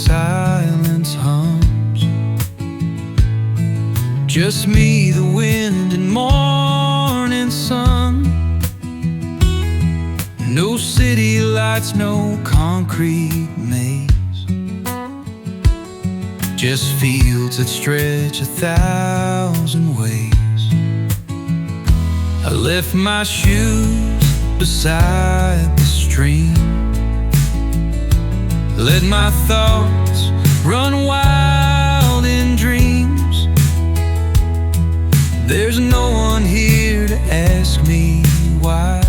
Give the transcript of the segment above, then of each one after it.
silence hums. Just me, the wind, and morning sun. No city lights, no concrete maze. Just fields that stretch 1,000 ways. I left my shoes beside the stream. Let my thoughts run wild in dreams. There's no one here to ask me why.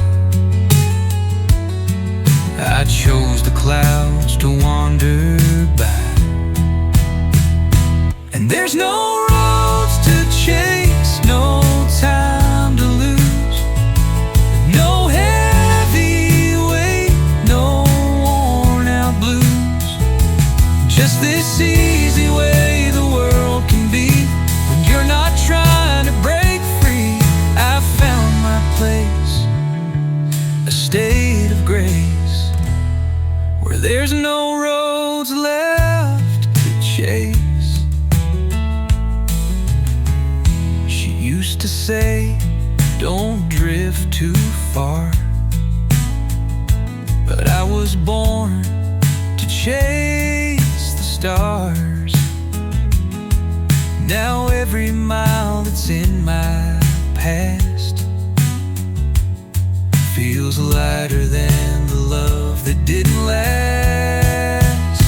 I chose the clouds to wander by. And there's no roads to chase, no time to lose, no heavy weight, no worn out blues. Just this easy way the world can be when you're not trying to break free. I found my place, a state of grace, where there's no roads left to chase. She used to say, don't drift too far, but I was born to chase the stars. Now every mile that's in my past feels lighter than the love that didn't last.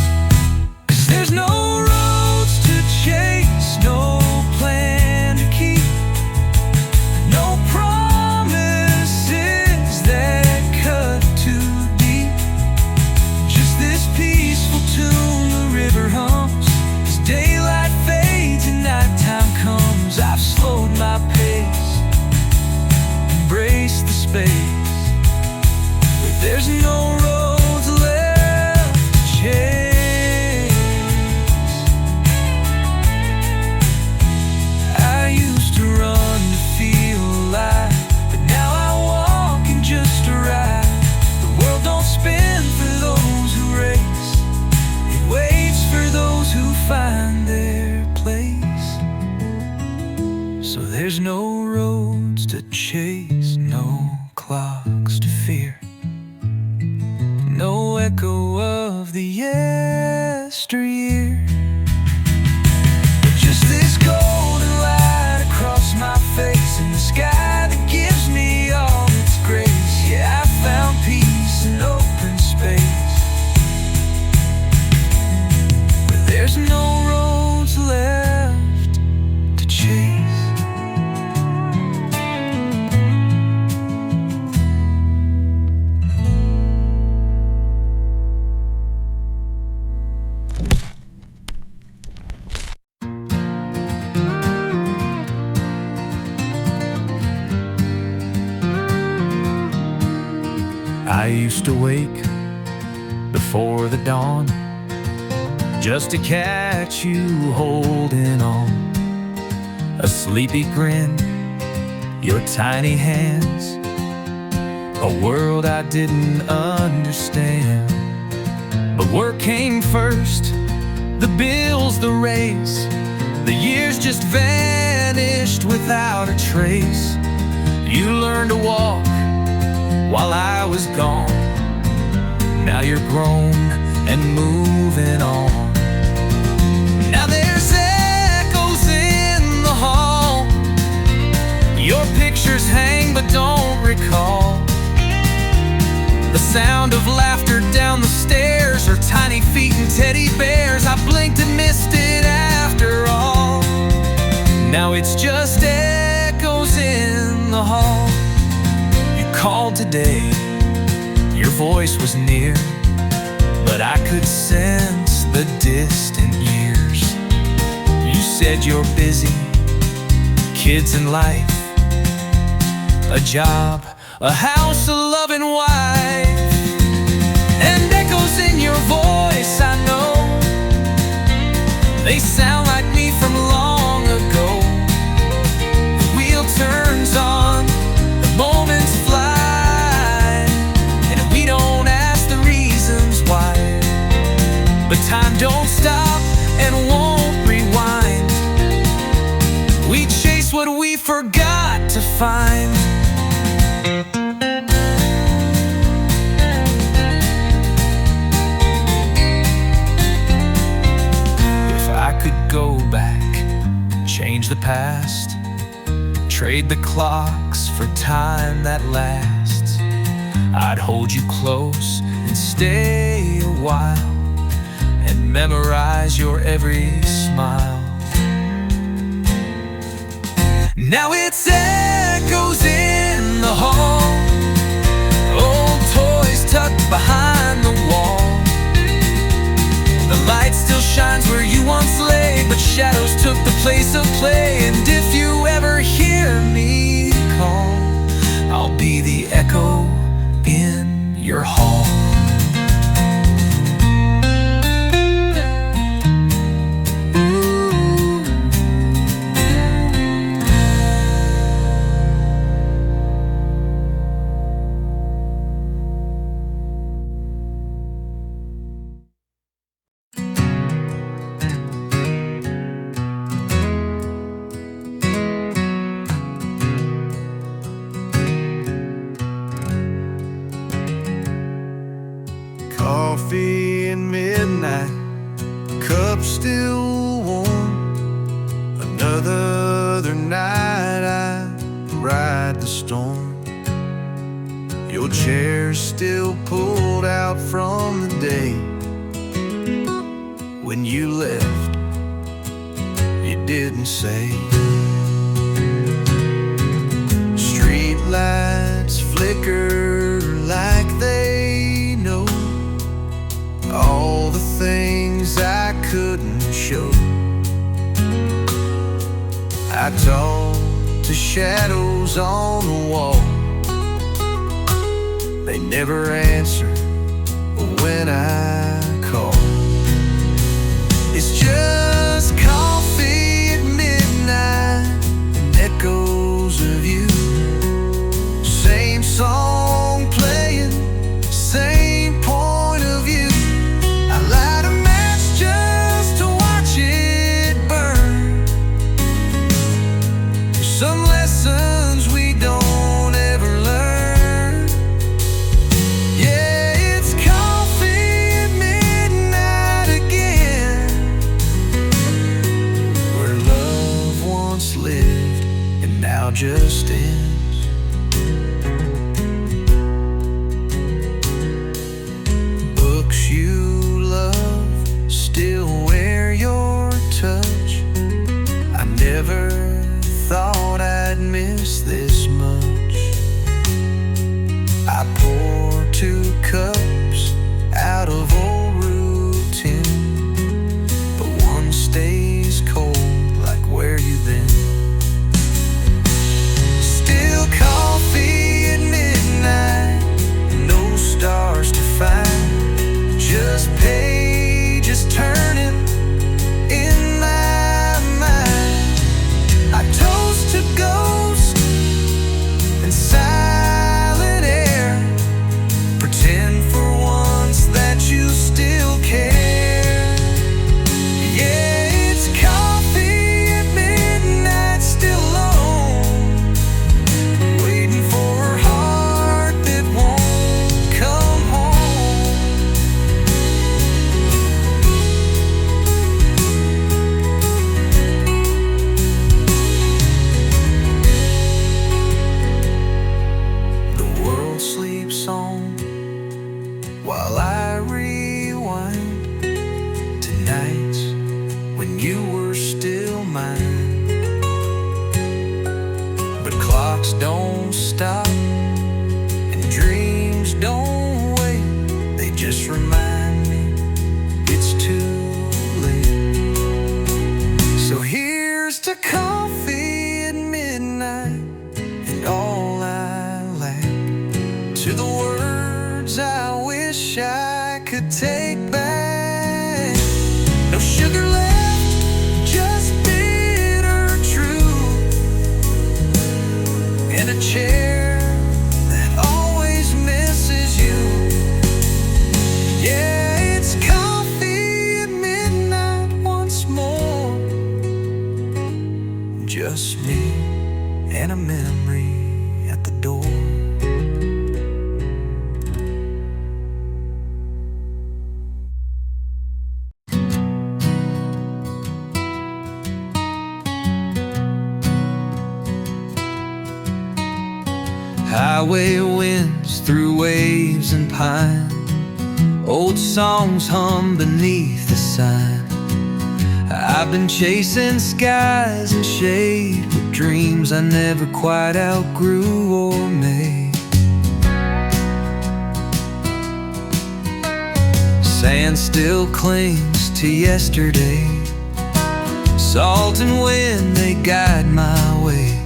'Cause there's no roads to chase, no plan to keep, no promises that cut too deep. Just this peaceful tune the river hums as daylight fades and nighttime comes. I've slowed my pace, embraced the space. There's no roads left to chase. I used to run to feel alive, but now I walk and just arrive. The world don't spin for those who race, it waits for those who find their place. So there's no roads to chase, no clocks to fear, no echo of the yesteryear. But just this golden light across my face and the sky that gives me all its grace. Yeah, I found peace in open space, but there's no roads left to chase. I used to wake before the dawn just to catch you holding on. A sleepy grin, your tiny hands, a world I didn't understand. But work came first, the bills, the race, the years just vanished without a trace. You learned to walk while I was gone. Now you're grown and moving on. Now there's echoes in the hall. Your pictures hang but don't recall the sound of laughter down the stairs, or tiny feet and teddy bears. I blinked and missed it after all. Now it's just echoes in the hall. Called today, your voice was near, but I could sense the distant years. You said you're busy, kids and life, a job, a house, a loving wife. And echoes in your voice, I know, they sound like me from long ago. The wheel turns on, the moments fly, and we don't ask the reasons why. But time don't stop and won't rewind. We chase what we forgot to find. If I could go back, change the past, trade the clocks for time that lasts, I'd hold you close and stay a while and memorize your every smile. Now it's echoes in the hall, old toys tucked behind the wall. The light still shines where you once lay, but shadows took the place of play. And if you ever hear me call, I'll be the echo in your hall. Coffee and midnight, cup still warm. Another night I ride the storm. Your chair's still pulled out from the day when you left, you didn't say. Street lights flicker like they know all the things I couldn't show. I talk to shadows on the wall. They never answer when I call. It's just coffee at midnight and echoes of you. Same song playing, same point of view. I light a match just to watch it burn. Some lessons we don't ever learn. Yeah, it's coffee at midnight again, where love once lived and now just ends. Books you love still wear your touch. I never thought I'd miss this much. I pour 2 cups out of old routine, but one stays cold like where you been. Still coffee at midnight, no stars to find, just pages turning in my mind. I toast to ghosts and silent air, pretend for once that you still care. Yeah, it's coffee at midnight, still alone, waiting for a heart that won't come home. The world sleeps on while I rewind to nights when you were still mine. But clocks don't stop and dreams don't wait, they just remind me it's too late. So here's to coffee at midnight and all I lack, to the words I wish I could take back. No sugar left, just bitter truth, and a chair that always misses you. Yeah, it's coffee at midnight. and a memory at the door. Highway winds through waves and pine, old songs hum beneath the sign. I've been chasing skies and shade with dreams I never quite outgrew or made. Sand still clings to yesterday, salt and wind, they guide my way.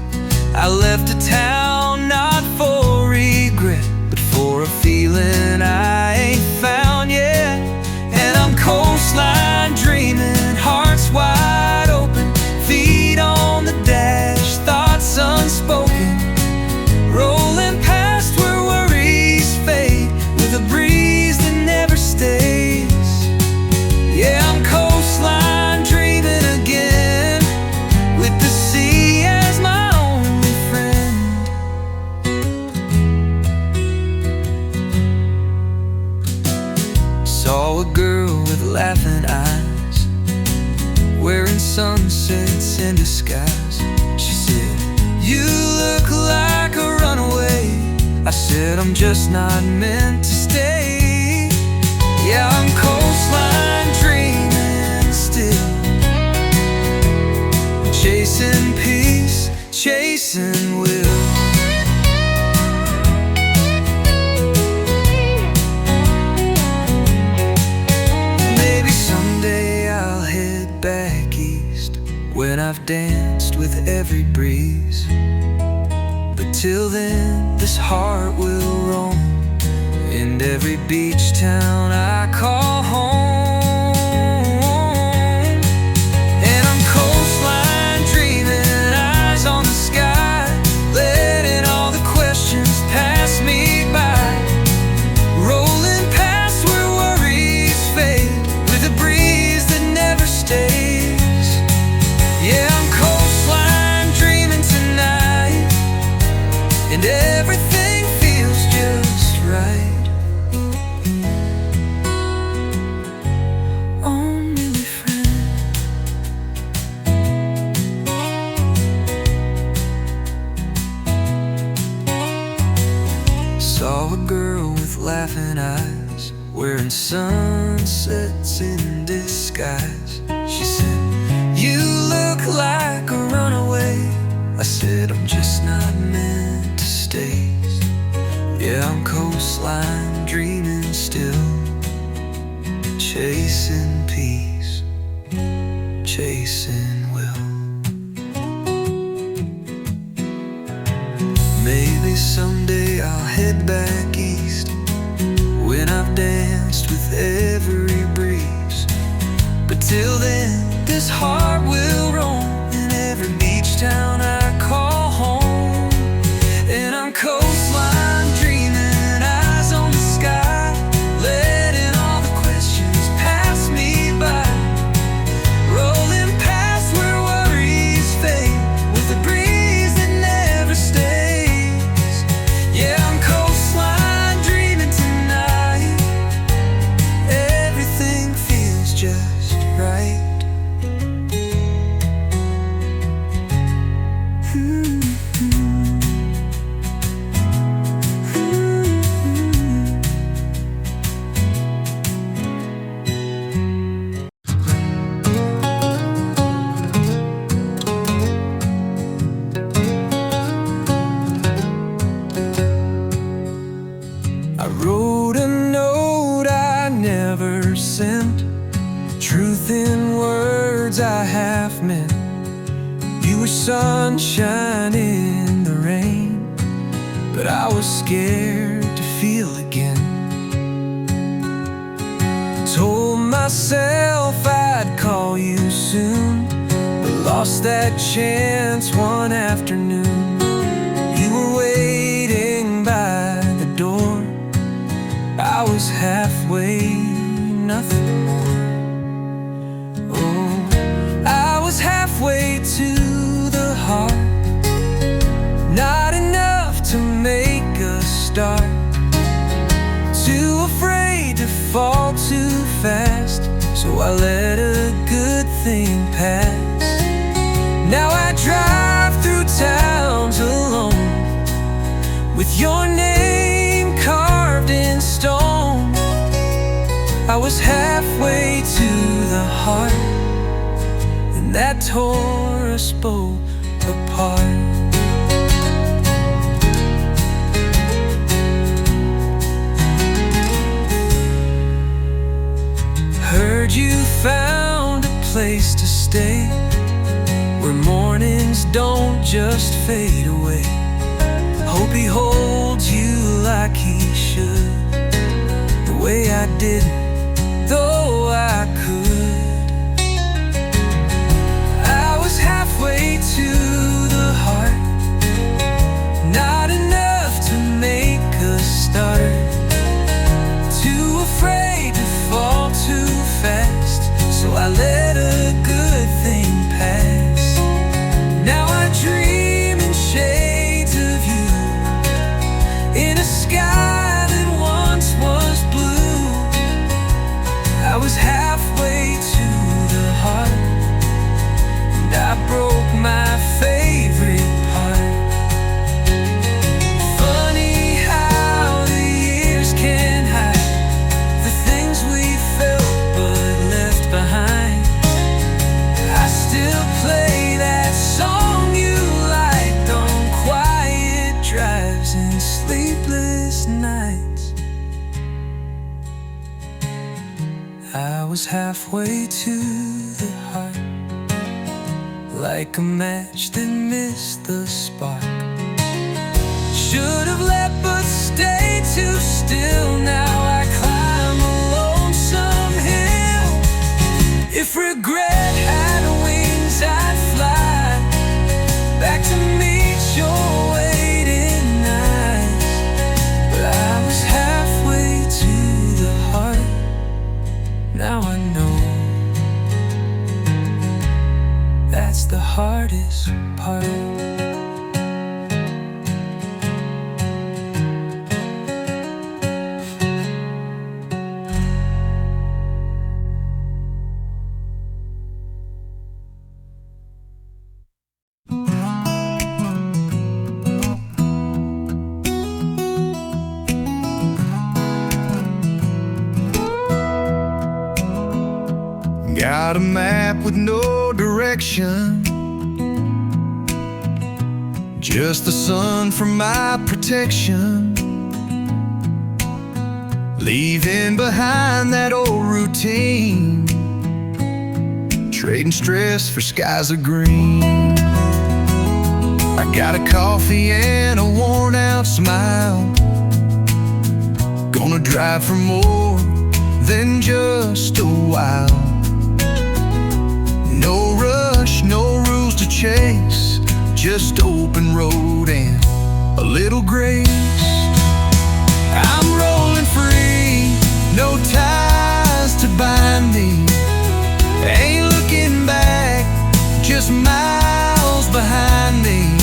I left a town not for regret, but for a feeling I ain't found yet. And I'm coastline dreaming, hearts wide open, feet on the dash, thoughts unspoken, rolling past where worries fade with a breeze that never stays. Yeah, I'm coastline dreaming again, with the sea as my only friend. Saw a girl with laughing eyes, wearing sunsets in disguise. She said, "You look like a runaway." I said, "I'm just not meant to stay." Yeah, I'm coastline dreaming still, chasing peace, chasing will. Maybe someday I'll head back east, when I've danced with every breeze. But till then, this heart will roam in every beach town I call home. And I'm coastline dreaming, eyes on the sky, letting all the questions pass me by, rolling past where worries fade with a breeze that never stays. Yeah, I'm coastline dreaming tonight, and everything feels just right. Only friend. Saw a girl with laughing eyes, wearing sunsets in disguise. She said, "You look like a runaway." I said, "I'm just not meant to stay." Yeah, I'm coastline dreaming still, chasing peace, chasing will. Maybe someday I'll head back east, when I've danced with every breeze. But till then, this heart will roam in every beach town I call home. And I'm coastline dreaming, eyes on the sky, letting all the questions pass me by, rolling past where worries fade with a breeze that never stays. Yeah, I'm coastline dreaming tonight, everything feels just right. I wrote a note I never sent, truth in words I half meant. You were sunshine in the rain, but I was scared to feel again. Told myself I'd call you soon, but lost that chance one afternoon. You were waiting by the door, I was halfway, nothing more. Oh, I was halfway to the heart, thing passed. Now I drive through towns alone, with your name carved in stone. I was halfway to the heart, and that tore us both apart. Heard you found a place to stay, where mornings don't just fade away. Hope he holds you like he should, the way I didn't, though I could. I was halfway to the heart, not enough to make a start. Too afraid to fall too fast, so I let a good thing pass. Now I dream in shades of you, in a sky that once was blue. I was halfway to the heart, and I broke my favorite part. Funny how the years can hide the things we felt but left behind. I still play that song you liked on quiet drives and sleepless nights. I was halfway to the heart, like a match that missed the spark. Should have left but stayed too still. Now I climb a lonesome hill. If regret had wings, I'd fly back to meet your waiting eyes. But I was halfway to the heart. Now I know that's the hardest part. Got a map with no direction, just the sun for my protection. Leaving behind that old routine, trading stress for skies of green. I got a coffee and a worn out smile, gonna drive for more than just a while. No rush, no rules to chase, just open road and a little grace. I'm rolling free, no ties to bind me. Ain't looking back, just miles behind me.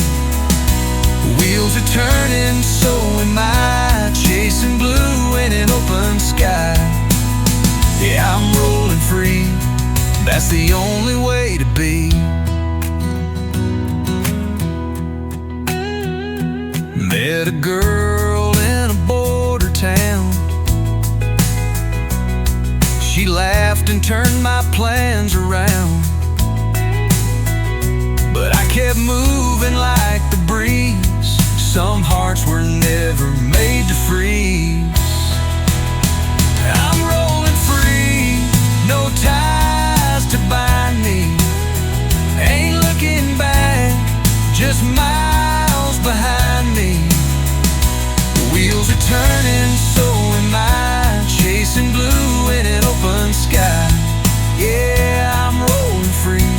Wheels are turning, so am I, chasing blue in an open sky. Yeah, I'm rolling free, that's the only way to be. Met a girl in a border town. She laughed and turned my plans around, but I kept moving like the breeze. Some hearts were never made to freeze. I'm rolling free, no ties to bind me. Ain't looking back, just miles behind me. The wheels are turning, so am I, chasing blue in an open sky. Yeah, I'm rolling free,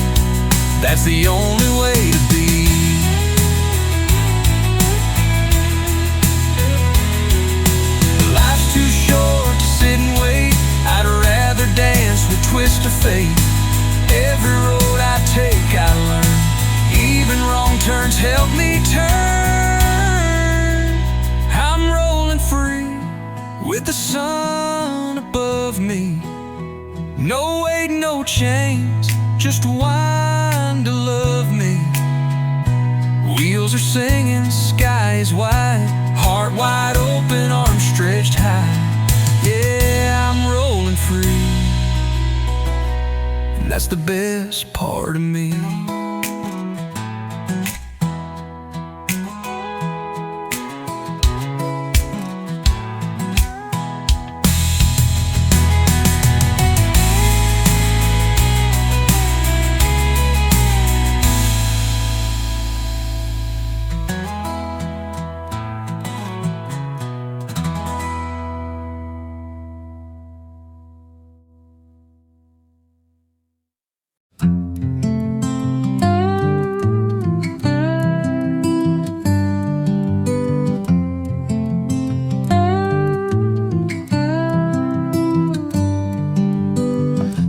that's the only way to be. Life's too short to sit and wait, I'd rather dance with twist of fate. Every road I take I learn, even wrong turns help me turn. I'm rolling free, with the sun above me. No weight, no chains, just whine to love me. Wheels are singing, sky is wide, heart wide open, arms stretched high. Yeah, I'm rolling free, and that's the best part of me.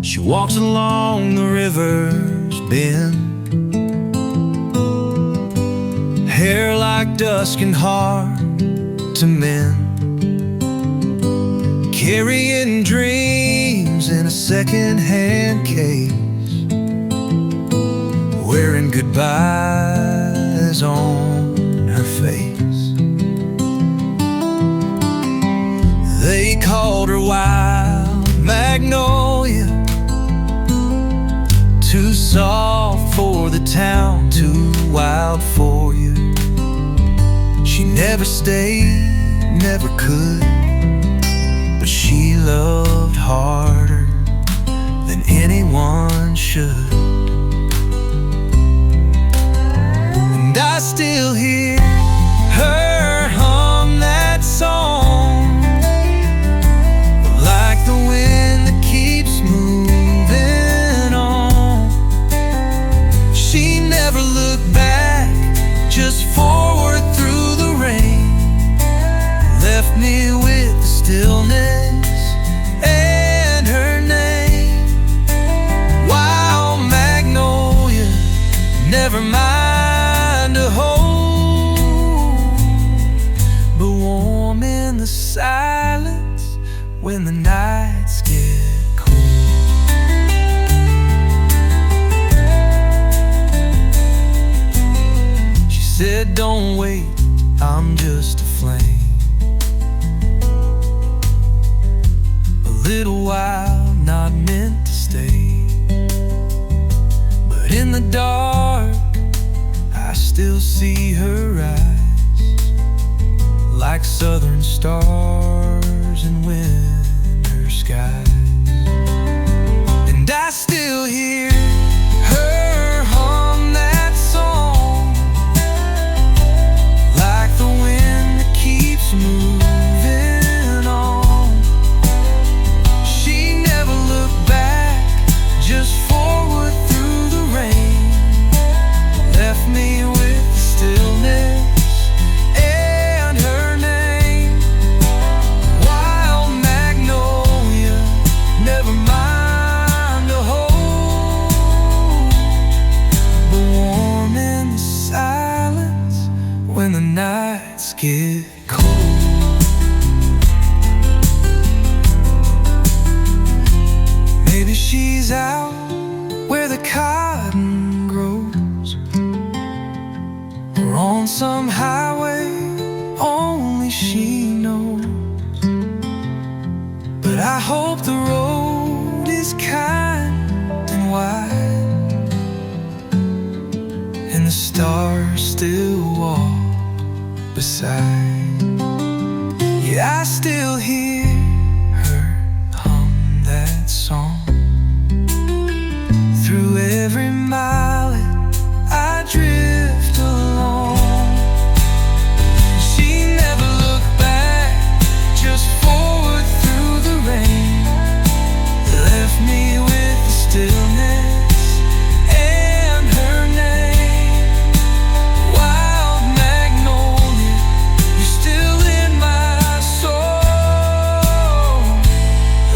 She walks along the river's bend, hair like dusk and hard to mend, carrying dreams in a second-hand case, wearing goodbyes on her face. They called her wild Magnolia, too soft for the town, too wild for you. She never stayed, never could, but she loved harder than anyone should. And I still hear her hum that song, like the wind that keeps moving on. She never looked back, just forward through the rain, left me with the stillness and her name. Wild Magnolia, never mind to hold, but warm in the silence when the nights get cold. She said, don't wait, I'm just a flame, a little while, not meant to stay. But in the dark, I still see her eyes, like southern stars in winter skies. And I still hear her hum that song, like the wind that keeps moving on. She never looked back, just forward through the rain, left me with the stillness and her name. Wild Magnolia, never mind to hold, but warm in the silence when the nights get cold. Maybe she's out where the cotton grows, or on some highway only she knows. But I hope the road is kind and wide, and the stars still walk beside. Yeah, I still hear her hum that song through every mile that I drift along. She never looked back, just forward through the rain, left me with the stillness and her name. Wild Magnolia, you're still in my soul,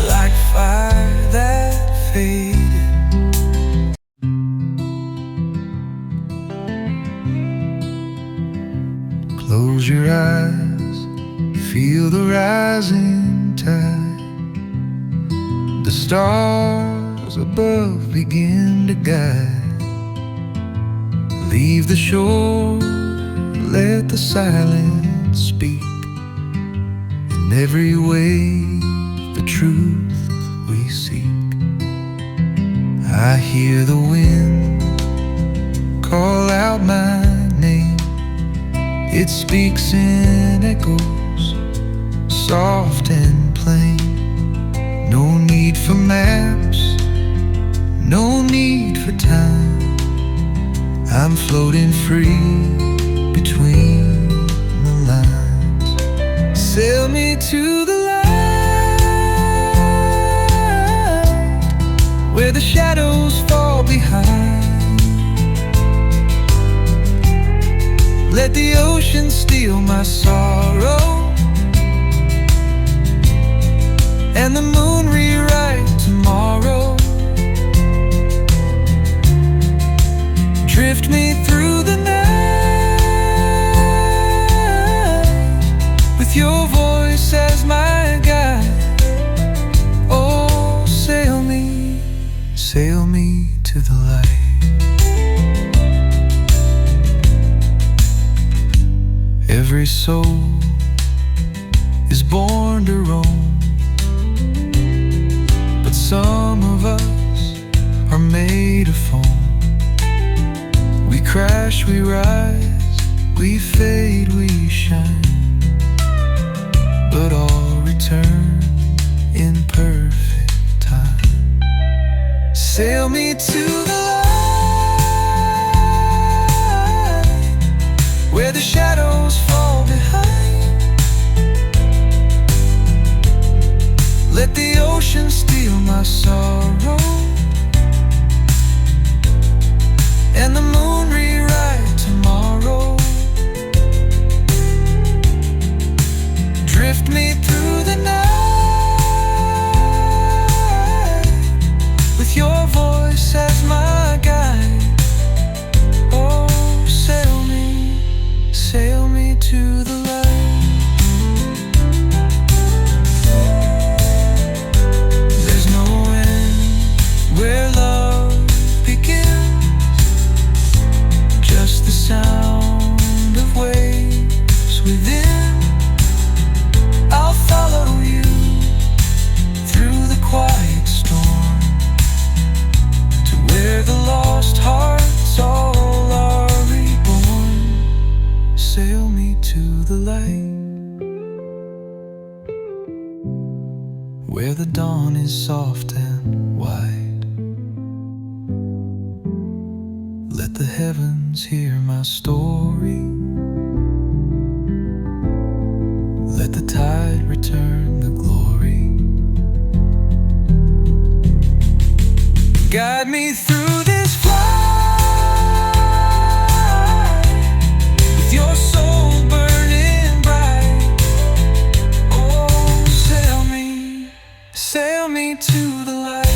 like fire that faded. Close your eyes, feel the rising tide. The stars above begin to guide. Leave the shore, let the silence speak. In every wave, the truth we seek. I hear the wind call out my name. It speaks in echoes, soft and plain. No need for maps, no need for time. I'm floating free between the lines. Sail me to the light, where the shadows fall behind. Let the ocean steal my sorrow, and the moon rewrite tomorrow. Drift me through the night, with your voice as my guide. Oh, sail me to the light. Every soul is born to roam, but some of us are made of foam. We crash, we rise, we fade, we shine, but all return in perfect time. Sail me to the light, where the shadows fall behind. Let the ocean steal my sorrow, and the moon rewrite tomorrow. Drift me through the night, with your voice as my guide. Oh, sail me to the light. There's no end where love begins, just the sound of waves within. I'll follow you through the quiet storm, to where the lost hearts all are reborn. Sail me to the light, where the dawn is soft and wide. Let the heavens hear my story. Let the tide return the glory. Guide me through this flight, with your soul burning bright. Oh, sail me to the light.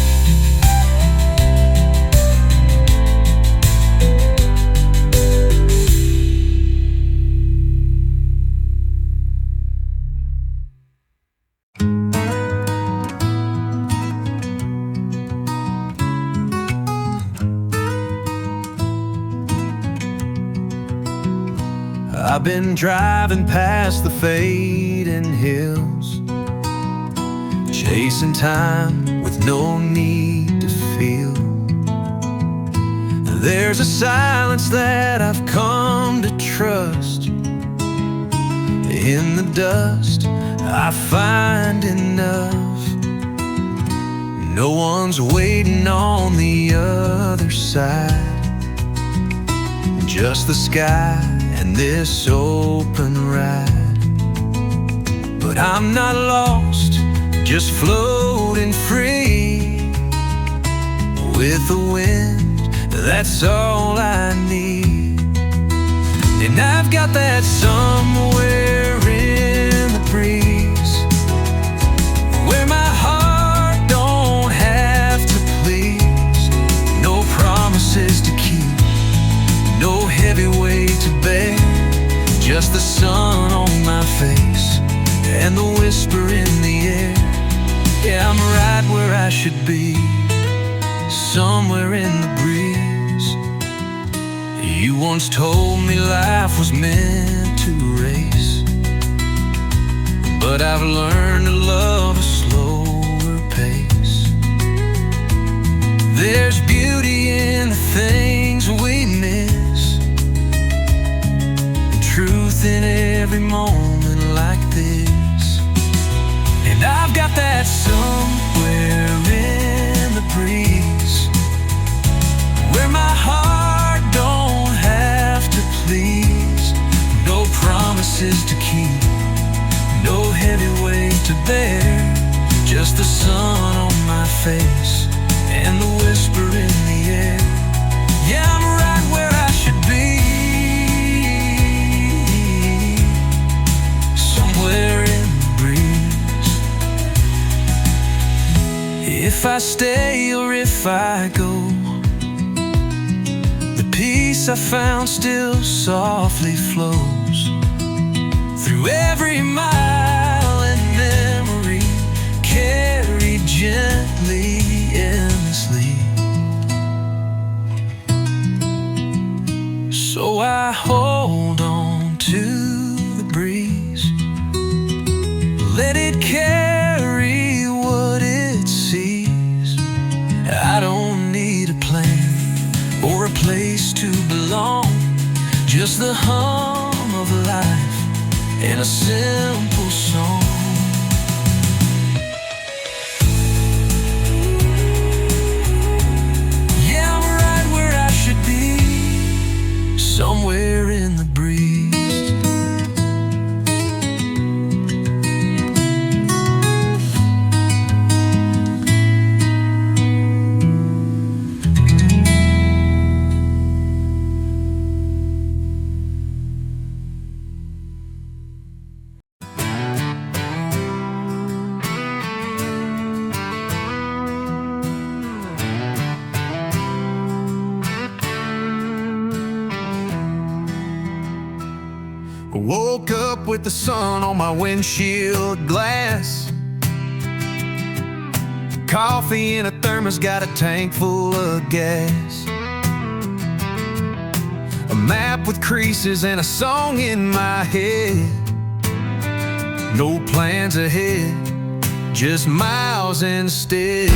I've been driving past the fading hills, chasing time with no need to feel. There's a silence that I've come to trust. In the dust I find enough. No one's waiting on the other side, just the sky and this open ride. But I'm not lost, just floating free, with the wind, that's all I need. And I've got that somewhere in the breeze, where my heart don't have to please. No promises to keep, no heavy weight to bear, just the sun on my face and the whisper in the air. Yeah, I'm right where I should be, somewhere in the breeze. You once told me life was meant to race, but I've learned to love a slower pace. There's beauty in the things we miss, and truth in every moment like this. And I've got that somewhere in the breeze, where my heart don't have to please. No promises to keep, no heavy weight to bear, just the sun on my face and the whisper in the air. Yeah, I'm right where I should be, somewhere in the breeze. If I stay or if I go, the peace I found still softly flows through every mile and memory, carried gently, endlessly. So I hold on to the breeze, let it carry what it sees. I don't need a plan or a place to belong, just the hum of life in a simple song. Yeah, I'm right where I should be, somewhere in the breeze. Woke up with the sun on my windshield glass. Coffee in a thermos, got a tank full of gas. A map with creases and a song in my head. No plans ahead, just miles instead.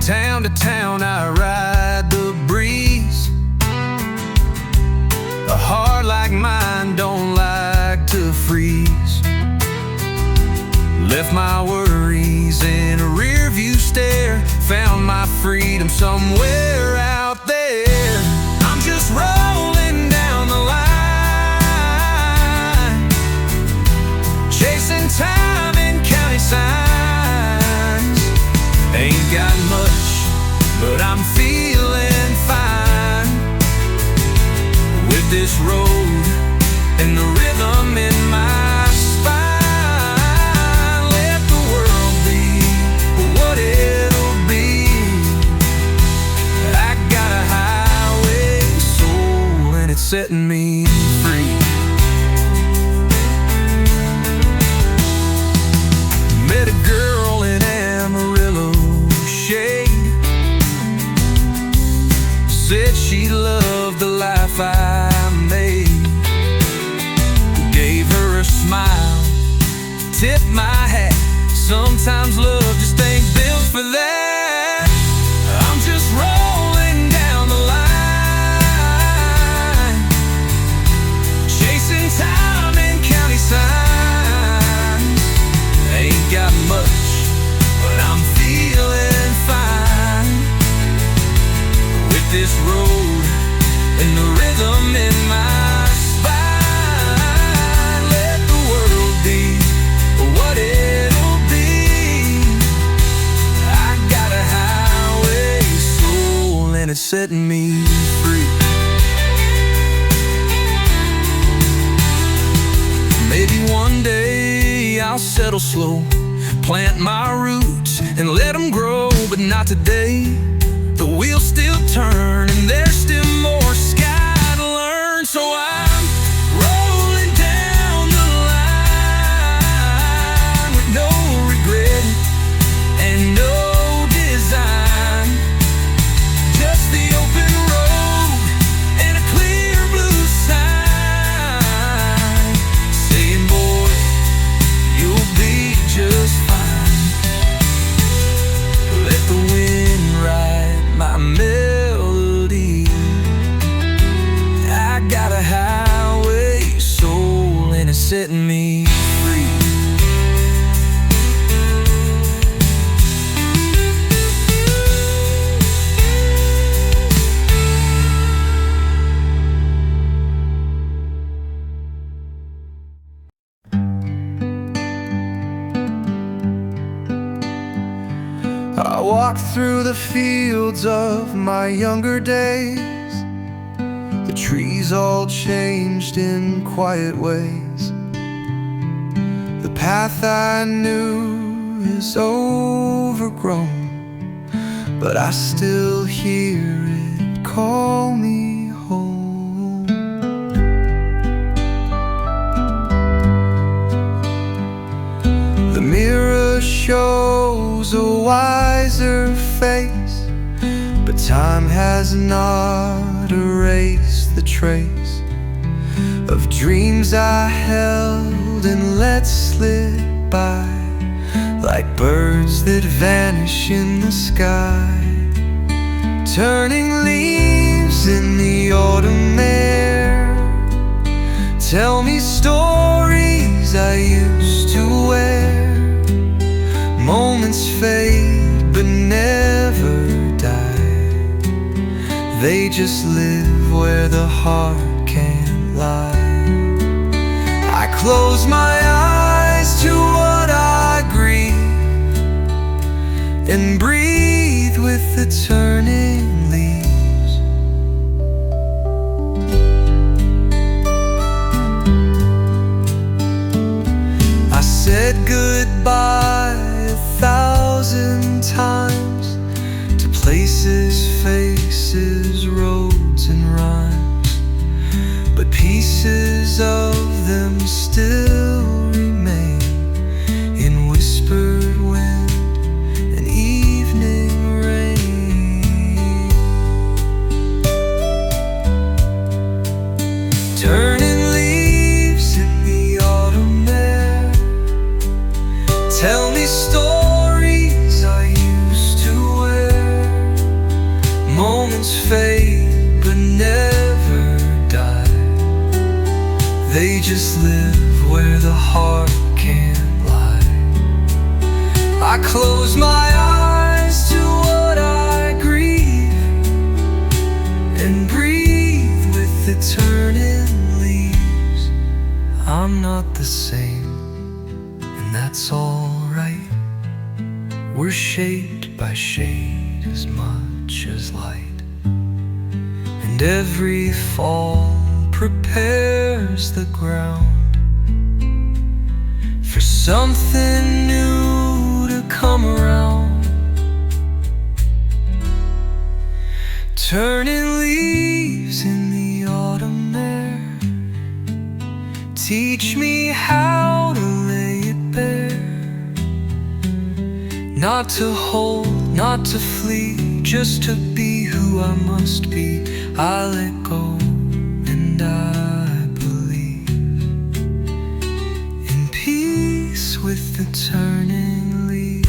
Town to town I ride the breeze. A heart like mine don't like to freeze. Left my worries in a rear view stare, found my freedom somewhere out there. I'm just rolling down the line, chasing time in county signs. Ain't got much, but I'm feeling fine with this road and the rhythm in my spine. Let the world be what it'll be. I got a highway soul and it's setting me free. Met a girl in Amarillo shade, said she loved the life I made. Gave her a smile, tipped my hat. Sometimes love just ain't built for that. I'm just rolling down the line, chasing time in county signs. Ain't got much, but I'm feeling fine with this road and the rhythm in my spine. Let the world be what it'll be. I got a highway soul and it's setting me free. Maybe one day I'll settle slow, plant my roots and let them grow, but not today. The wheels still turn and there's still more sky to learn. So I'm rolling down the line with no I walked through the fields of my younger days. The trees all changed in quiet ways. The path I knew is overgrown, but I still hear it call me home. The mirror shows a wiser face, but time has not erased the trace of dreams I held and let slip by, like birds that vanish in the sky, turning leaves in the autumn air. Tell me stories I used to wear. Moments fade but never die. They just live where the heart can't lie. I close my eyes to what I grieve and breathe with the turning leaves. I said goodbye 1,000 times to places, faces, roads and rhymes, but pieces of them still remain in whispered wind and evening rain. Turning leaves in the autumn air. Tell me stories I used to wear. Moments fade but never die. They just live where the heart can't lie. I close my eyes to what I grieve and breathe with the turning leaves. I'm not the same, and that's alright. We're shaped by shade as much as light, and every fall prepares the ground for something new to come around. Turning leaves in the autumn air. Teach me how to lay it bare. Not to hold, not to flee, just to be who I must be. I let go and I believe in peace with the turning leaves.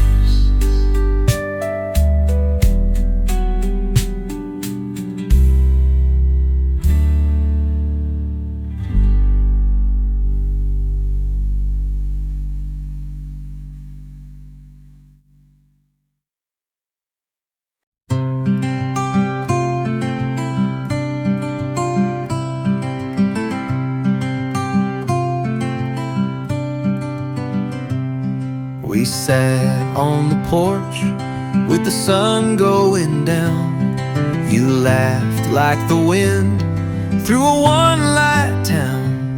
We sat on the porch with the sun going down. You laughed like the wind through a one-light town.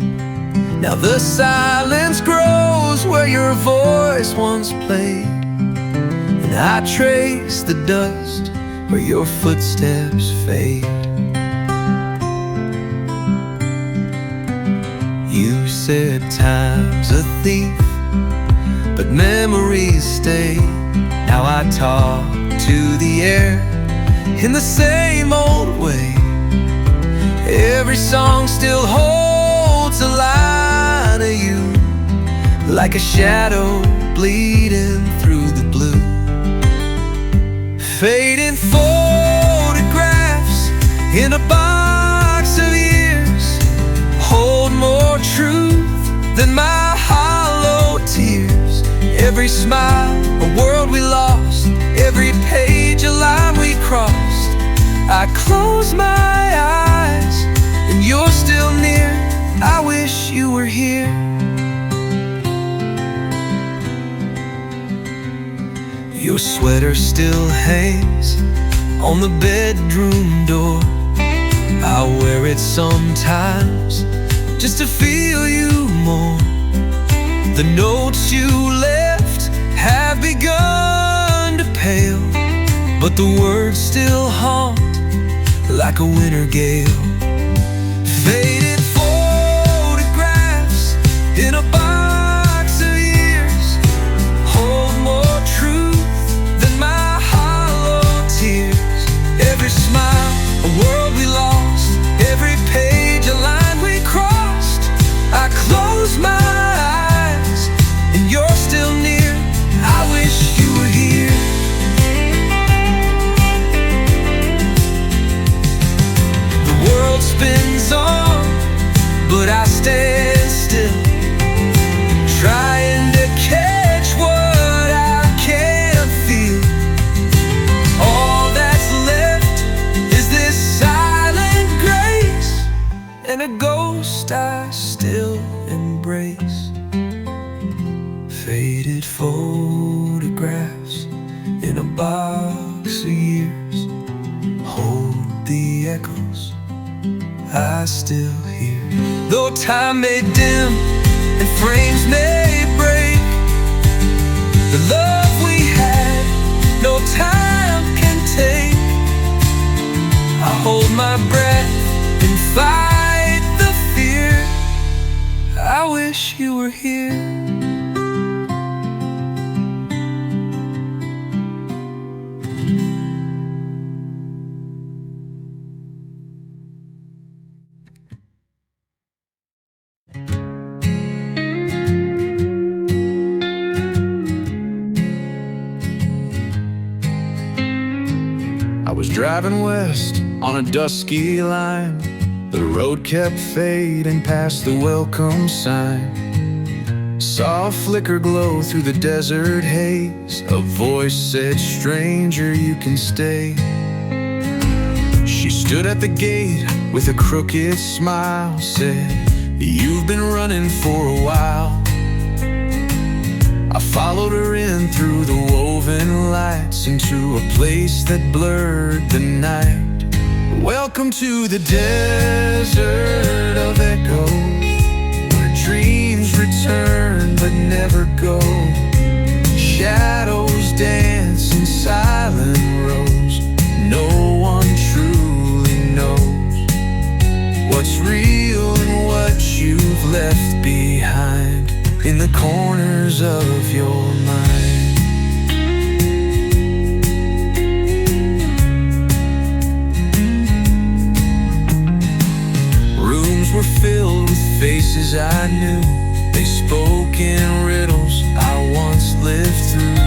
Now the silence grows where your voice once played, and I trace the dust where your footsteps fade. You said time's a thief, but memories stay. Now I talk to the air in the same old way. Every song still holds a line of you, like a shadow bleeding through the blue. Fading photographs in a box of years hold more truth than my hollow tears. Every smile, a world we lost. Every page, a line we crossed. I close my eyes and you're still near. I wish you were here. Your sweater still hangs on the bedroom door. I wear it sometimes just to feel you more. The notes you left have begun to pale, but the words still haunt like a winter gale. Faded photographs in a box of years hold more truth than my hollow tears. Every smile, a world we lost, every page, a line we crossed. I close my eyes and you're still near. I wish you were here. The world spins on, but I stand still, trying to catch what I can't feel. All that's left is this silent grace and a ghost I still embrace. Faded photographs in a box of years hold the echoes I still hear. Though time may dim and frames may break, the love we had no time can take. I hold my breath and fight the fear. I wish you were here. I was driving west on a dusky line. The road kept fading past the welcome sign. Saw a flicker glow through the desert haze. A voice said, "Stranger, you can stay." She stood at the gate with a crooked smile, said, "You've been running for a while." I followed her in through the woven lights into a place that blurred the night. Welcome to the desert of echoes, where dreams return but never go. Shadows dance in silent rows. No one truly knows what's real and what you've left behind in the corners of your mind. Rooms were filled with faces I knew. They spoke in riddles I once lived through.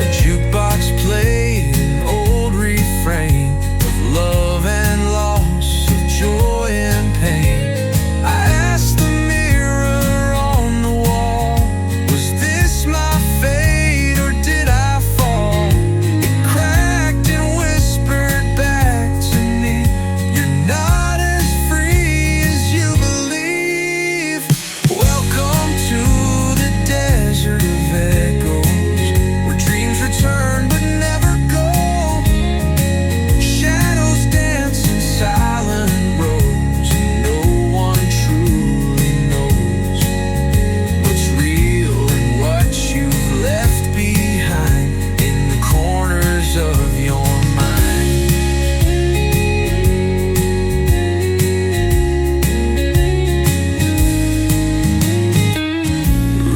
A jukebox played an old refrain of love and loss, of joy and pain. I asked the mirror on the wall, was this my fate or did I fall? It cracked and whispered back to me, "You're not as free as you believe." Welcome to the desert of echoes, where dreams return but never go. Shadows dance in silent rows, and no one truly knows what's real and what you've left behind in the corners of your mind.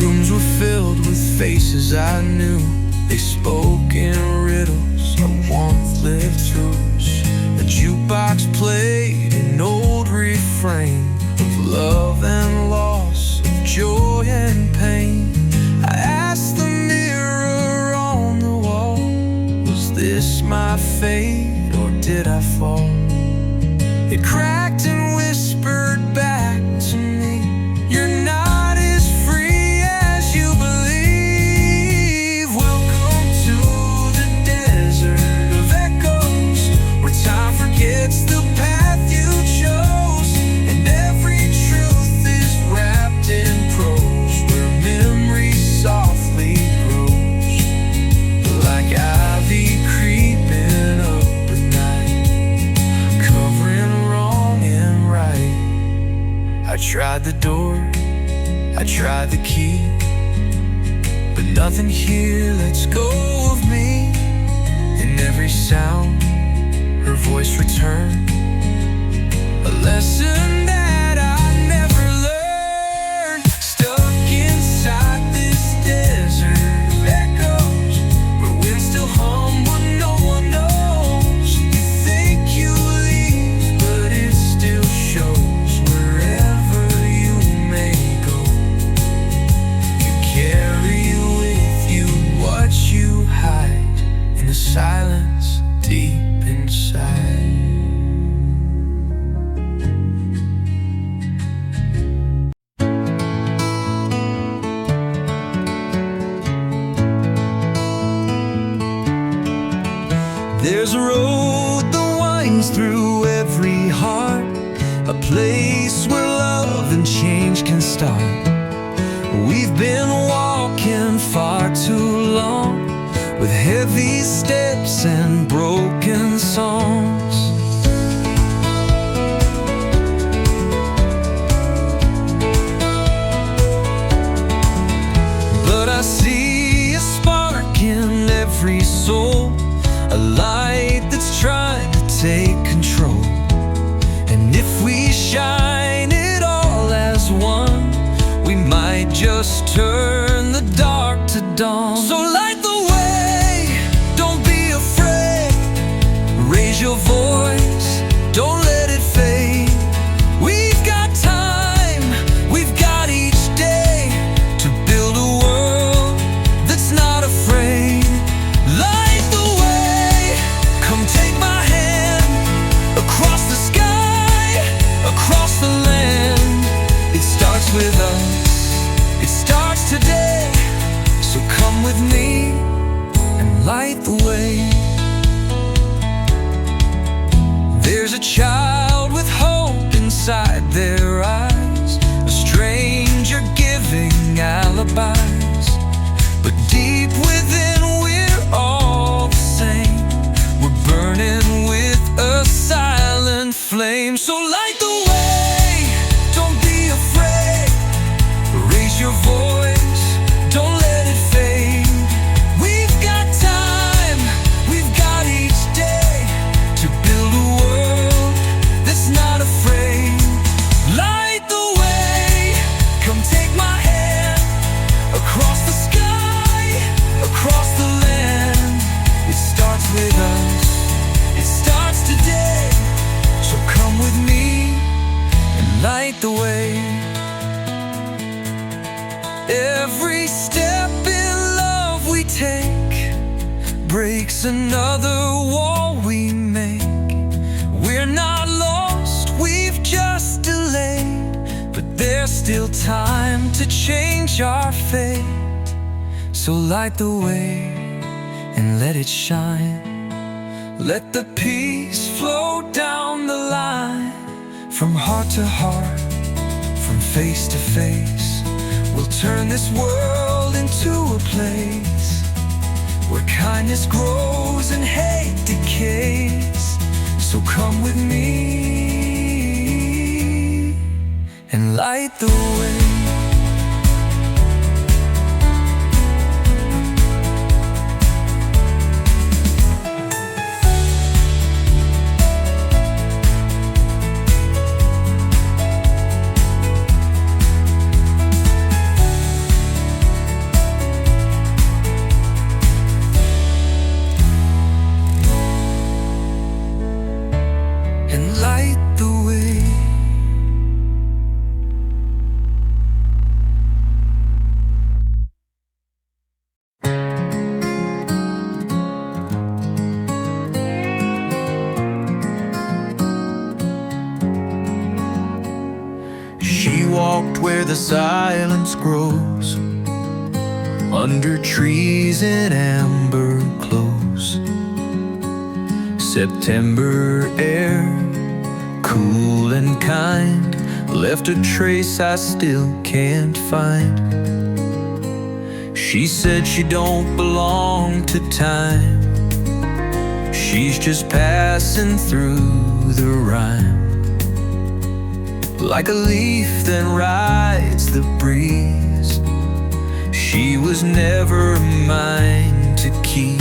Rooms were filled with faces I knew. They spoke in riddles I once lived through. A jukebox played an old refrain of love and loss, of joy and pain. I asked the mirror on the wall, was this my fate or did I fall? It cracked and whispered back to me, "You're not as free as you believe." Welcome to the desert of echoes, where time forgets the path you chose, and every truth is wrapped in prose, where memory softly grows like inside the door. I tried the key, but nothing here lets go of me. In every sound, her voice returned, a lesson that I never learned. Stuck inside this desert of echoes, where winds still hum when no one knows. You think you leave, but it still shows. Wherever you may go, you carry with you what you hide in the silence deep inside. There's a road that winds through every heart, a place where love and change can start. We've been walking far too long, with heavy steps and broken songs. But I see a spark in every soul, a light that's trying to take control. And if we shine it all as one, we might just turn the dark to dawn. So light the way, don't be afraid. Raise your voice, don't let it fade. We've got time, we've got each day to build a world that's not afraid. Light the way, come take my hand, across the sky, across the land. It starts with us, it starts today. So come with me and light the way. There's a child with hope inside their eyes, a stranger giving alibis. But deep within we're all the same, we're burning with a silent flame. So light the way, don't be afraid. Raise your voice, don't let it fade. We've got time, we've got each day to build a world that's not afraid. Light the way, come take my hand, across the sky, across the land. It starts with us, it starts today. So come with me and light the way. Every step in love we take breaks another wall we make. We're not lost, we've just delayed, but there's still time to change our fate. So light the way and let it shine. Let the peace flow down the line, from heart to heart, from face to face. We'll turn this world into a place where kindness grows and hate decays. So come with me and light the way. She walked where the silence grows, under trees in amber close. September air, cool and kind, left a trace I still can't find. She said she don't belong to time, she's just passing through the rhyme. like a leaf that rides the breeze. She was never mine to keep,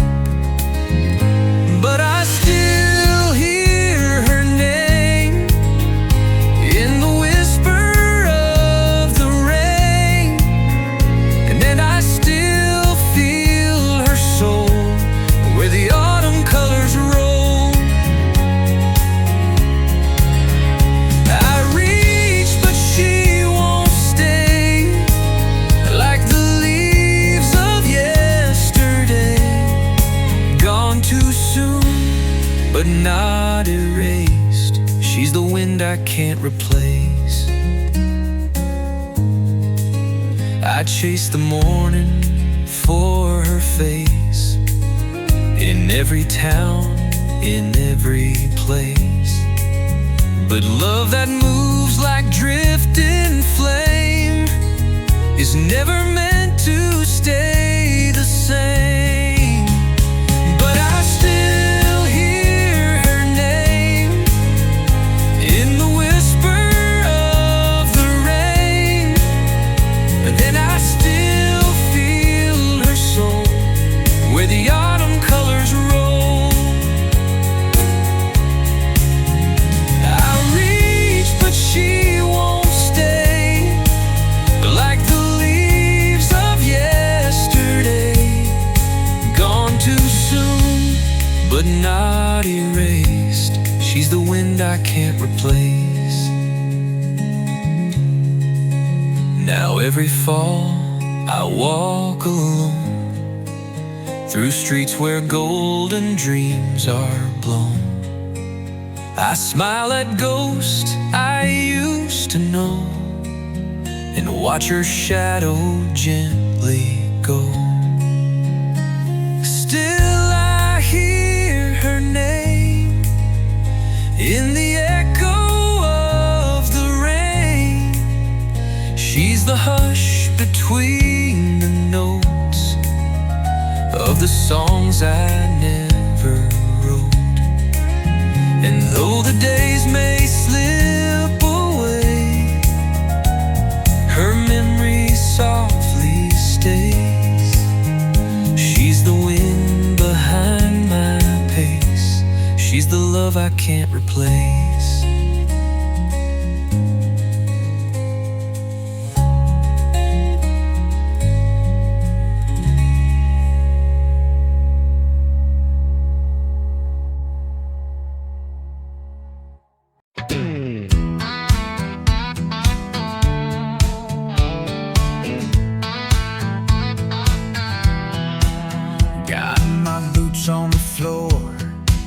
but I still hear her name in the whisper of the rain, and then I still feel her soul where the autumn colors roll. I reach, but she won't stay, like the leaves of yesterday, gone too soon, but not erased. She's the wind I can't replace. I chase the morning for her face, in every town, in every place. But love that moves like drifting flame is never meant to stay the same. But I still hear her name in the whisper of the rain, and then I still feel her soul where the autumn colors roll. I reach, but she won't stay, like the leaves of yesterday, gone too soon, but not erased. She's the wind I can't replace. Now every fall I walk alone through streets where golden dreams are blown. I smile at ghosts I used to know and watch her shadow gently go. Still I hear her name in the echo of the rain. She's the hush between the notes of the songs I never wrote. And though the days may slip away, her memory softly stays. She's the wind behind my pace. She's the love I can't replace. Got my boots on the floor,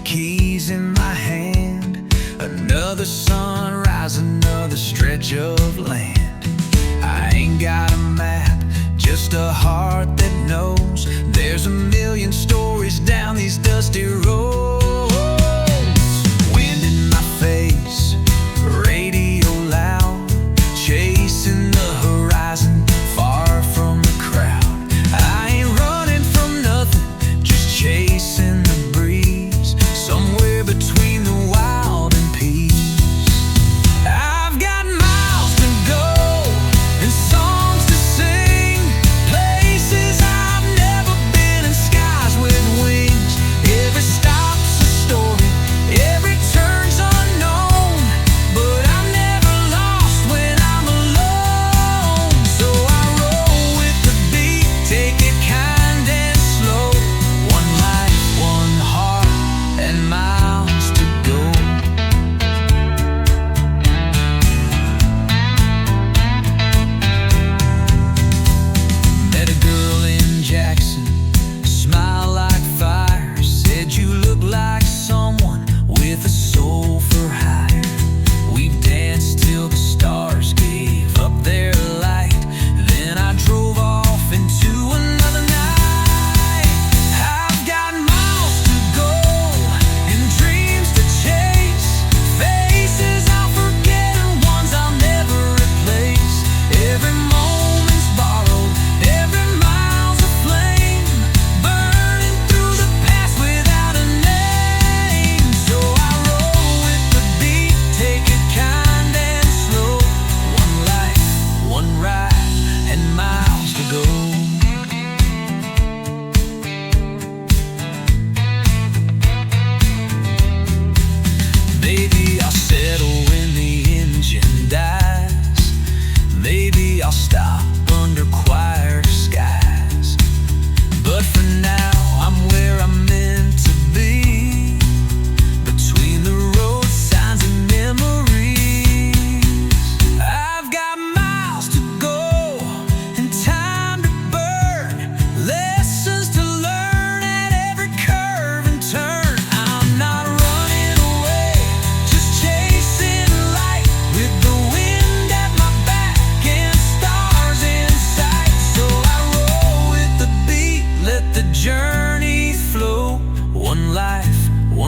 keys in my hand. Another sunrise, another stretch of land. I ain't got a map, just a heart that knows there's a million stories down these dusty roads. Wind in my face, radio loud, chasing the horizon, far from the crowd. I ain't running from nothing, just chasing the breeze, somewhere between the wild and peace. I've got miles to go and songs to sing, places I've never been and skies with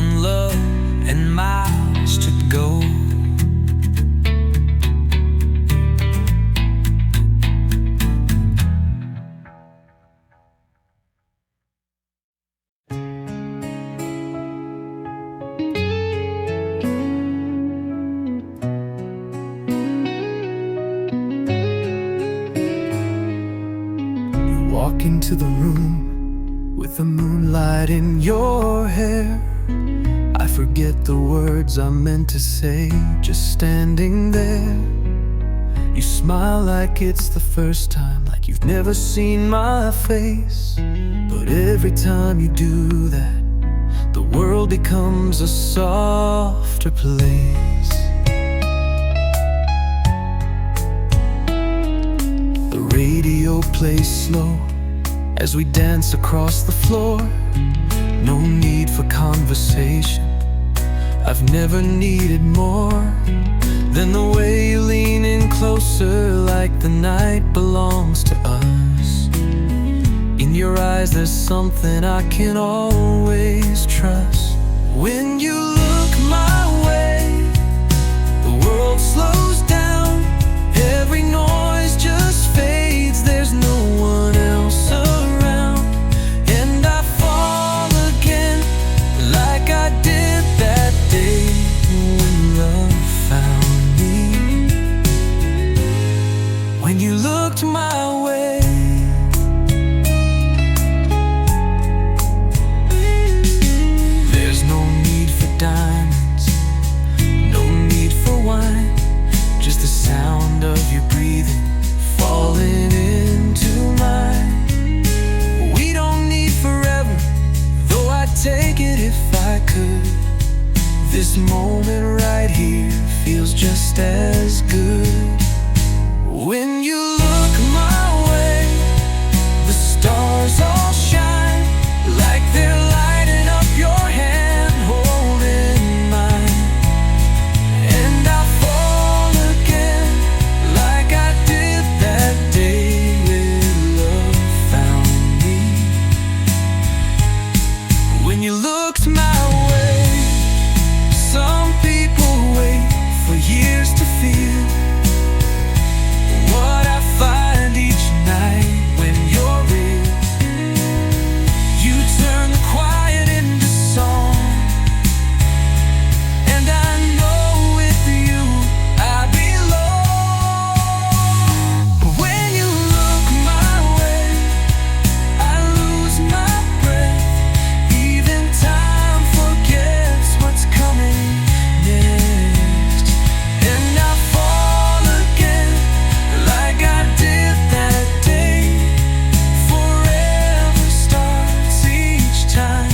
one love and miles to go. Walk into the room with the moonlight in your hair. I forget the words I meant to say, just standing there. You smile like it's the first time, like you've never seen my face. But every time you do that, the world becomes a softer place. The radio plays slow as we dance across the floor. No need for conversation, I've never needed more than the way you lean in closer, like the night belongs to us. In your eyes there's something I can always trust. When you look my way, the world slows down. Every noise just fades, there's no one else around. And I fall again, like I did that day when love found me. When you looked my way, there's no need for diamonds, no need for wine, just the sound of your breathing falling into mine. We don't need forever, though I'd take it if I could. This moment right here feels just as good. When you look my way, the stars all shine, like they're lighting up your hand, holding mine. And I fall again, like I did that day when love found me. When you looked my way, some people wait for years to feel what I find each night when you're real. You turn the quiet into song, and I know with you I belong. When you look my way, I lose my breath. Even time forgets what's coming next. And I fall again, like I did that day. Forever starts each time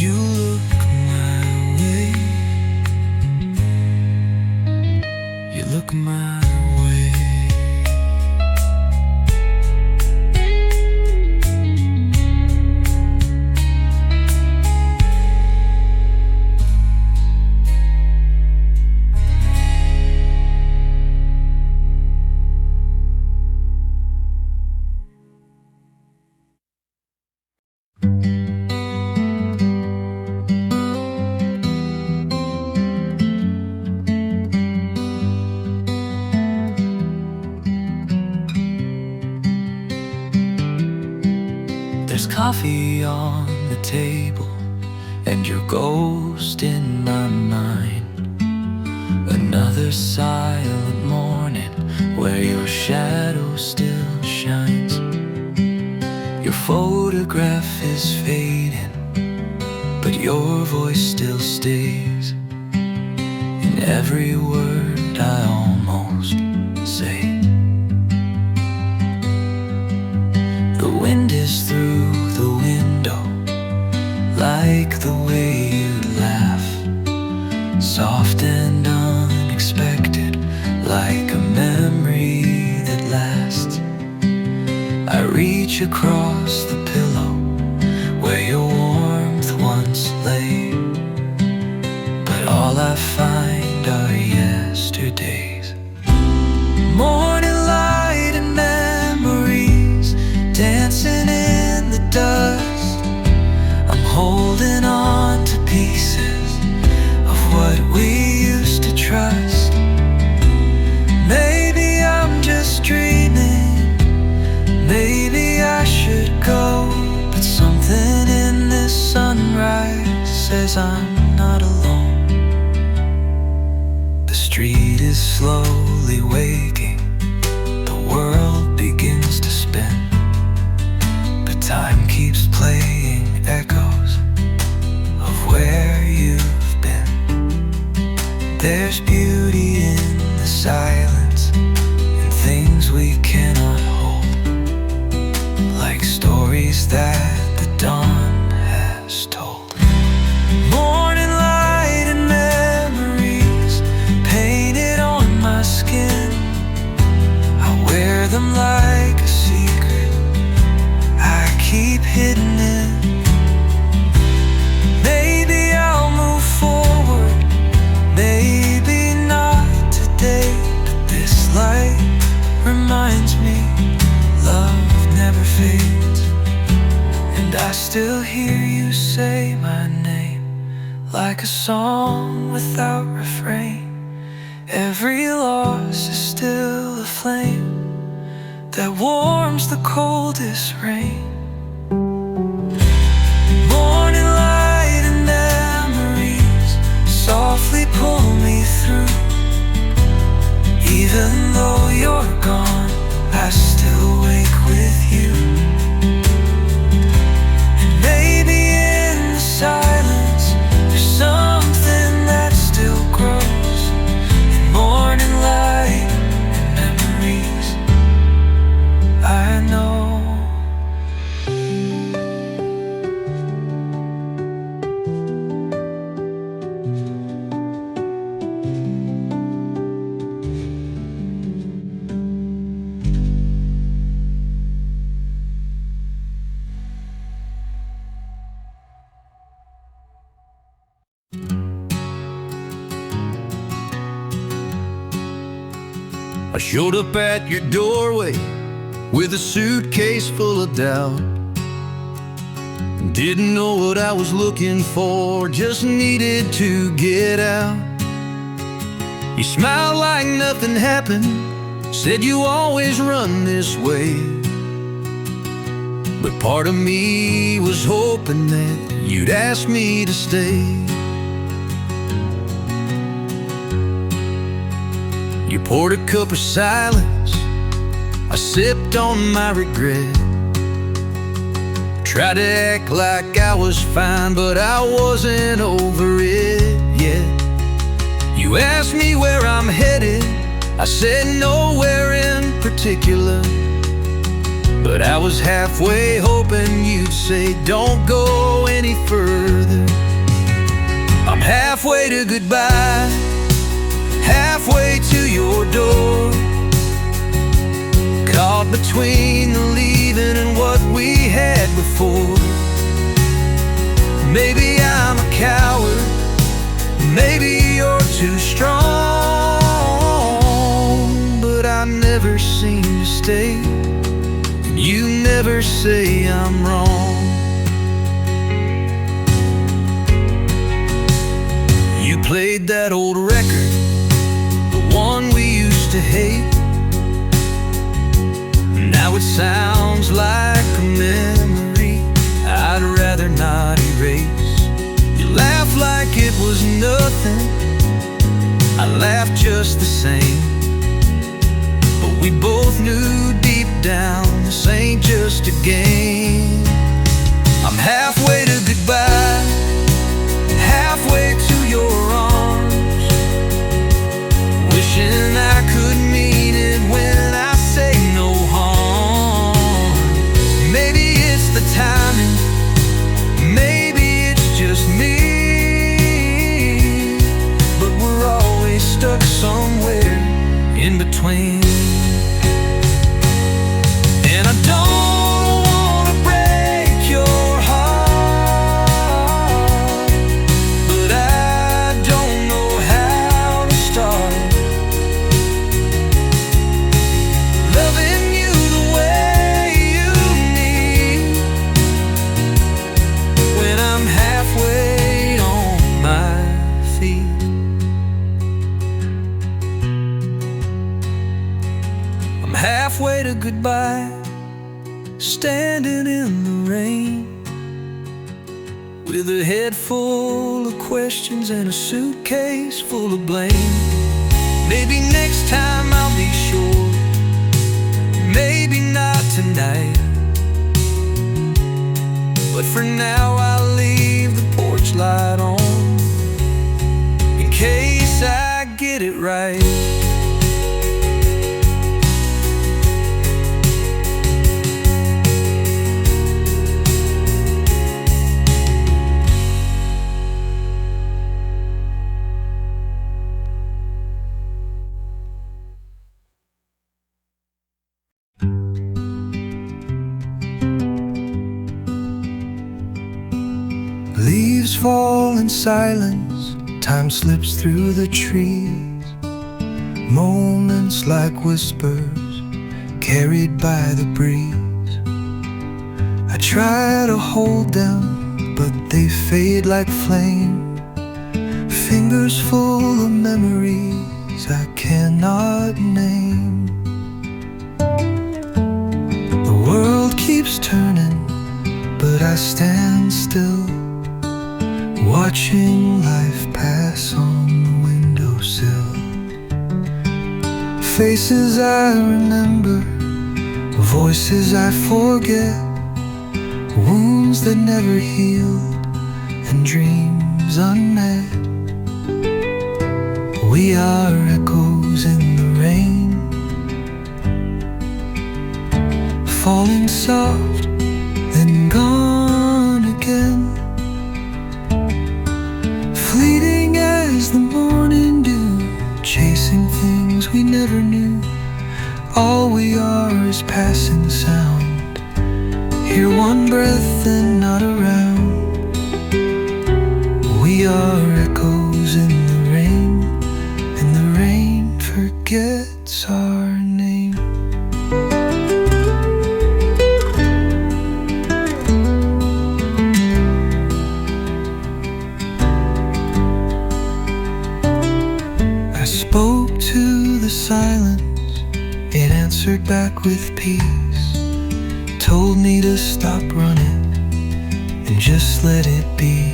you look my way. You look my way. There's coffee on the table, and your ghost in my mind. Another silent morning where your shadow still shines. Your photograph is fading, but your voice still stays in every word I almost say. The wind is through the window, like the way you laugh, soft and unexpected, like a memory that lasts. I reach across the pillow where your warmth once lay, but all I find are yesterdays. Morning light and memories dancing in the dust. I'm holding on I still hear you say my name like a song without refrain. Every loss is still a flame that warms the coldest rain. Morning light and memories softly pull me through. Even though you're gone, I still wake with you. And maybe in the silence there's something that still grows in morning light and memories. I know. I showed up at your doorway with a suitcase full of doubt. Didn't know what I was looking for, just needed to get out. You smiled like nothing happened, said you always run this way. But part of me was hoping that you'd ask me to stay. You poured a cup of silence, I sipped on my regret. Tried to act like I was fine, but I wasn't over it yet. You asked me where I'm headed, I said nowhere in particular. But I was halfway hoping you'd say don't go any further. I'm halfway to goodbye, halfway to your door, caught between the leaving and what we had before. Maybe I'm a coward, maybe you're too strong, but I never seem to stay, and you never say I'm wrong. You played that old record, one we used to hate. Now it sounds like a memory I'd rather not erase. You laugh like it was nothing, I laughed just the same. But we both knew deep down this ain't just a game. I'm halfway to goodbye, halfway to your arms, wishing I could mean it when I say no harm. Maybe it's the timing, maybe it's just me, but we're always stuck somewhere in between. And I don't wanna break your heart, but I don't know how to start loving you the way you need when I'm halfway on my feet. I'm halfway to goodbye, standing in the rain, with a head full of questions and a suitcase full of blame. Maybe next time I'll be sure, maybe not tonight, but for now I'll leave the porch light on in case I get it right. Leaves fall in silence, time slips through the trees. Moments like whispers carried by the breeze. I try to hold them, but they fade like flame. Fingers full of memories I cannot name. The world keeps turning, but I stand still, watching life pass on the windowsill. Faces I remember, voices I forget, wounds that never healed, and dreams unmet. We are echoes in the rain, falling soft, then gone again. Fleeting as the morning dew, chasing things we never knew. All we are is passing sound, hear one breath and not around. We are echoes in the rain, and the rain forgets our name. I spoke to the silence, it answered back with peace, told me to stop running and just let it be.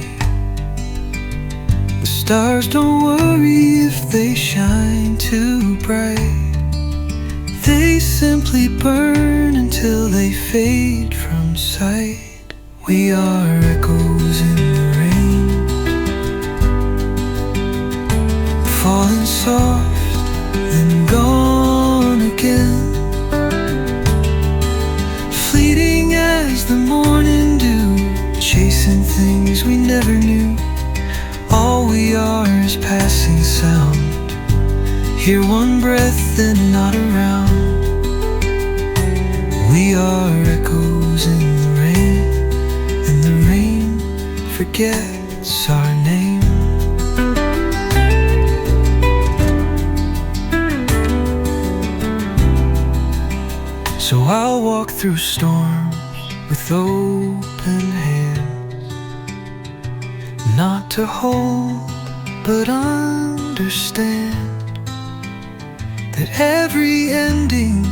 The stars don't worry if they shine too bright, they simply burn until they fade from sight. We are echoes in the rain, falling soft, then gone again. Fleeting as the morning dew, chasing things we never knew. All we are is passing sound, hear one breath and not around. We are echoes in the rain, and the rain forgets our name. So I'll walk through storms with open hands, not to hold, but understand that every ending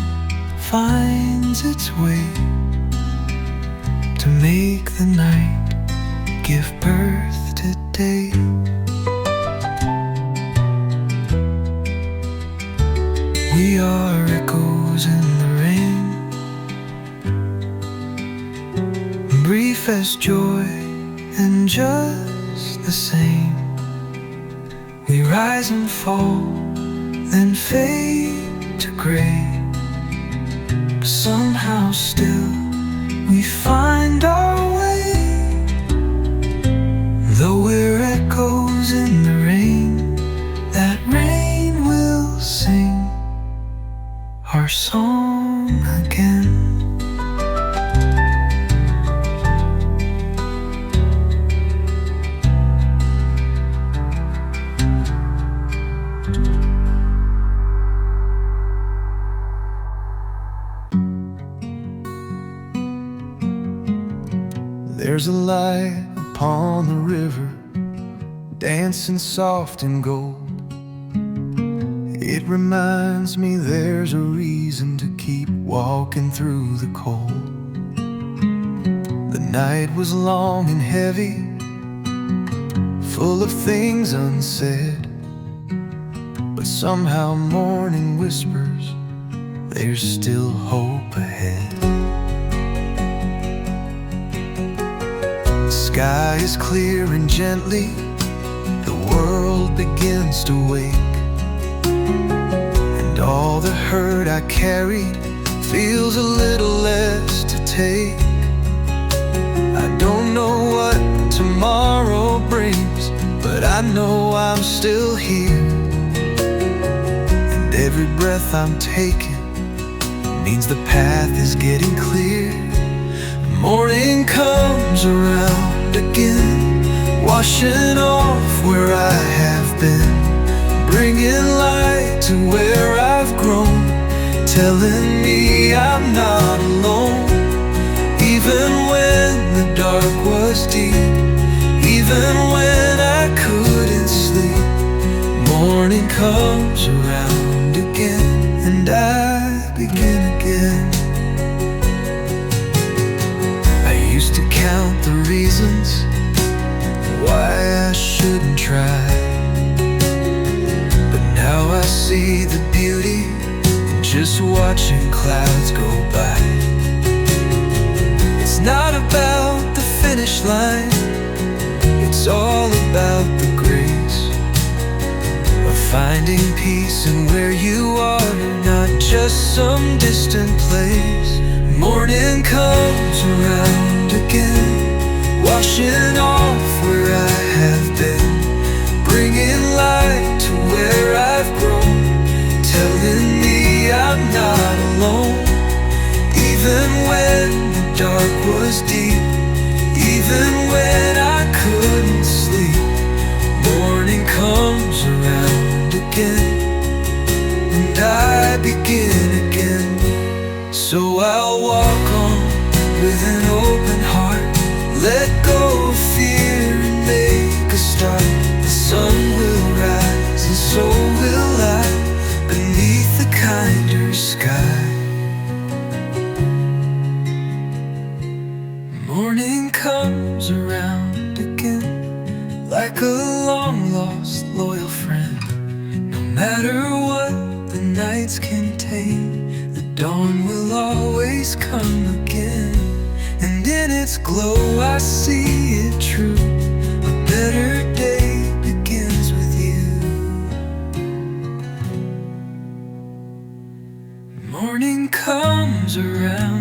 finds its way to make the night give birth to day. We are echoes in the rain, brief as joy and just the same. We rise and fall, then fade to gray, but somehow still we find our way. Though we're echoes in the rain, that rain will sing our song again. There's a light upon the river, dancing soft in gold. It reminds me there's a reason to keep walking through the cold. The night was long and heavy, full of things unsaid, but somehow morning whispers there's still hope ahead. The sky is clear and gently the world begins to wake, and all the hurt I carried feels a little less to take. I don't know what tomorrow brings, but I know I'm still here, and every breath I'm taking means the path is getting clear. Morning comes around again, washing off where I have been, bringing light to where I've grown, telling me I'm not alone. even when the dark was deep, even when I couldn't sleep. Morning comes around again, and I begin again. I used to count the reasons why I shouldn't try, but now I see the beauty in just watching clouds go by. It's not about the finish line, it's all about the grace of finding peace in where you are, not just some distant place. Morning comes around again, washing off where I have been, bringing light to where I've grown, telling me I'm not alone. Even when the dark was deep, even when I couldn't sleep, morning comes around again, and I begin again. So I'll walk on with an open heart, let go of fear and make a start. The sun will rise and so will I, beneath the kinder sky. Morning comes around again, like a long-lost loyal friend. No matter what the nights contain, the dawn will always come again. And in its glow I see it true, a better day begins with you. Morning comes around